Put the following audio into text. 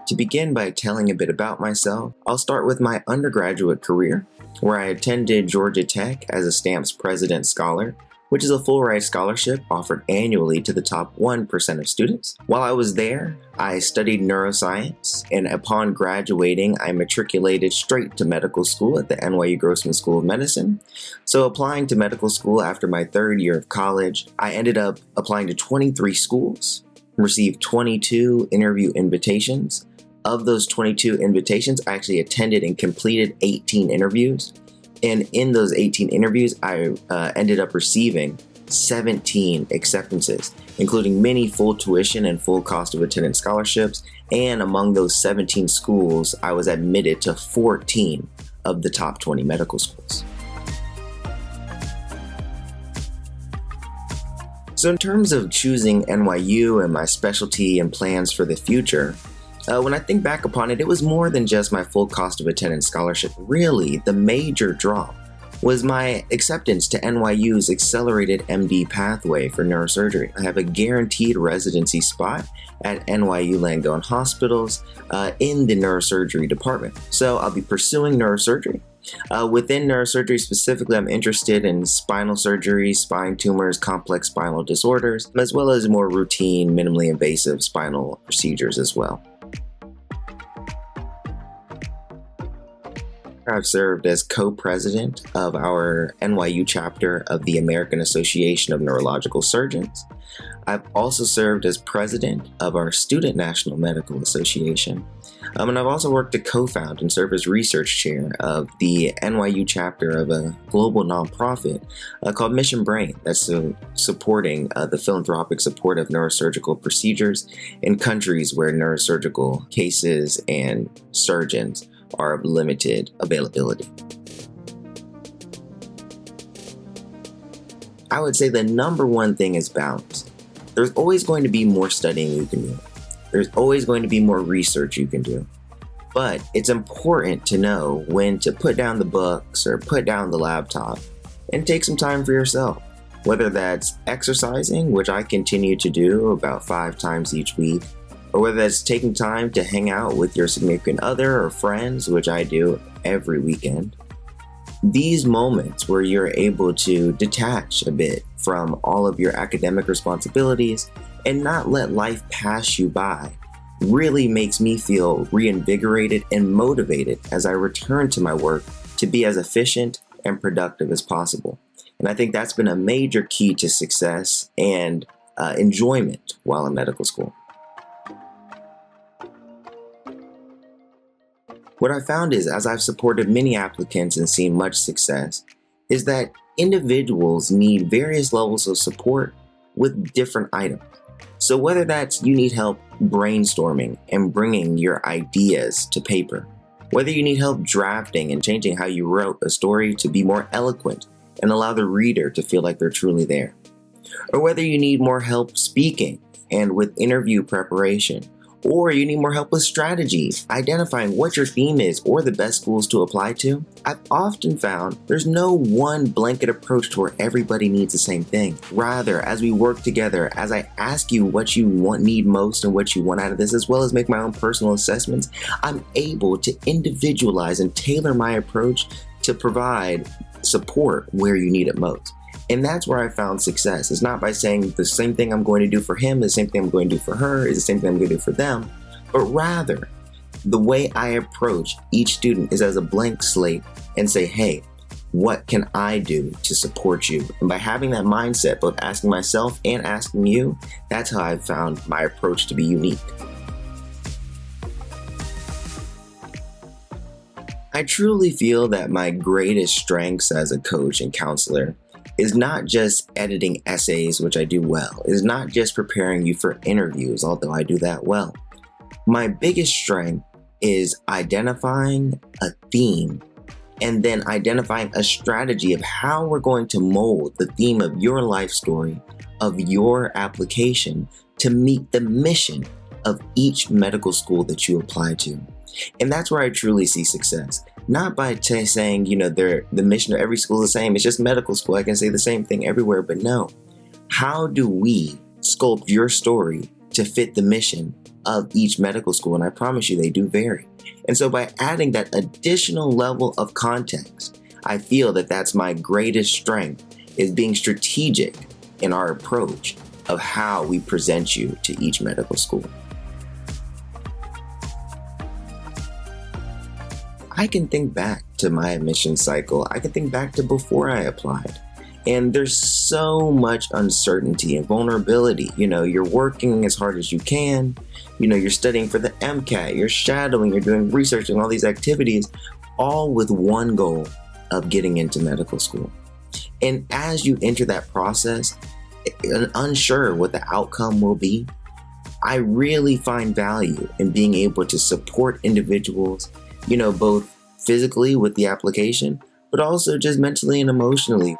To begin by telling a bit about myself, I'll start with my undergraduate career, where I attended Georgia Tech as a Stamps President Scholar, which is a full ride scholarship offered annually to the top 1% of students. While I was there, I studied neuroscience, and upon graduating, I matriculated straight to medical school at the NYU Grossman School of Medicine. So applying to medical school after my third year of college, I ended up applying to 23 schools, received 22 interview invitations. Of those 22 invitations, I actually attended and completed 18 interviews. And in those 18 interviews, I ended up receiving 17 acceptances, including many full tuition and full cost of attendance scholarships. And among those 17 schools, I was admitted to 14 of the top 20 medical schools. So in terms of choosing NYU and my specialty and plans for the future, when I think back upon it, it was more than just my full cost of attendance scholarship. Really, the major draw was my acceptance to NYU's accelerated MD pathway for neurosurgery. I have a guaranteed residency spot at NYU Langone Hospitals in the neurosurgery department. So I'll be pursuing neurosurgery. Within neurosurgery specifically, I'm interested in spinal surgery, spine tumors, complex spinal disorders, as well as more routine, minimally invasive spinal procedures as well. I've served as co-president of our NYU chapter of the American Association of Neurological Surgeons. I've also served as president of our Student National Medical Association. And I've also worked to co-found and serve as research chair of the NYU chapter of a global nonprofit called Mission Brain that's supporting the philanthropic support of neurosurgical procedures in countries where neurosurgical cases and surgeons are of limited availability. I would say the number one thing is balance. There's always going to be more studying you can do. There's always going to be more research you can do. But it's important to know when to put down the books or put down the laptop and take some time for yourself. Whether that's exercising, which I continue to do about 5 times each week, or whether that's taking time to hang out with your significant other or friends, which I do every weekend. These moments where you're able to detach a bit from all of your academic responsibilities and not let life pass you by really makes me feel reinvigorated and motivated as I return to my work to be as efficient and productive as possible. And I think that's been a major key to success and enjoyment while in medical school. What I found is, as I've supported many applicants and seen much success, is that individuals need various levels of support with different items. So whether that's you need help brainstorming and bringing your ideas to paper, whether you need help drafting and changing how you wrote a story to be more eloquent and allow the reader to feel like they're truly there, or whether you need more help speaking and with interview preparation, or you need more help with strategies, identifying what your theme is or the best schools to apply to, I've often found there's no one blanket approach to where everybody needs the same thing. Rather, as we work together, as I ask you what you need most and what you want out of this, as well as make my own personal assessments, I'm able to individualize and tailor my approach to provide support where you need it most. And that's where I found success. It's not by saying the same thing I'm going to do for him, the same thing I'm going to do for her, is the same thing I'm going to do for them, but rather the way I approach each student is as a blank slate and say, hey, what can I do to support you? And by having that mindset, both asking myself and asking you, that's how I've found my approach to be unique. I truly feel that my greatest strengths as a coach and counselor is not just editing essays, which I do well, is not just preparing you for interviews, although I do that well. My biggest strength is identifying a theme and then identifying a strategy of how we're going to mold the theme of your life story, of your application, to meet the mission of each medical school that you apply to. And that's where I truly see success. Not by saying, the mission of every school is the same. It's just medical school. I can say the same thing everywhere, but no. How do we sculpt your story to fit the mission of each medical school, and I promise you they do vary. And so by adding that additional level of context, I feel that that's my greatest strength, is being strategic in our approach of how we present you to each medical school. I can think back to my admission cycle. I can think back to before I applied. And there's so much uncertainty and vulnerability. You're working as hard as you can. You're studying for the MCAT, you're shadowing, you're doing research and all these activities, all with one goal of getting into medical school. And as you enter that process, unsure what the outcome will be, I really find value in being able to support individuals, both physically with the application, but also just mentally and emotionally.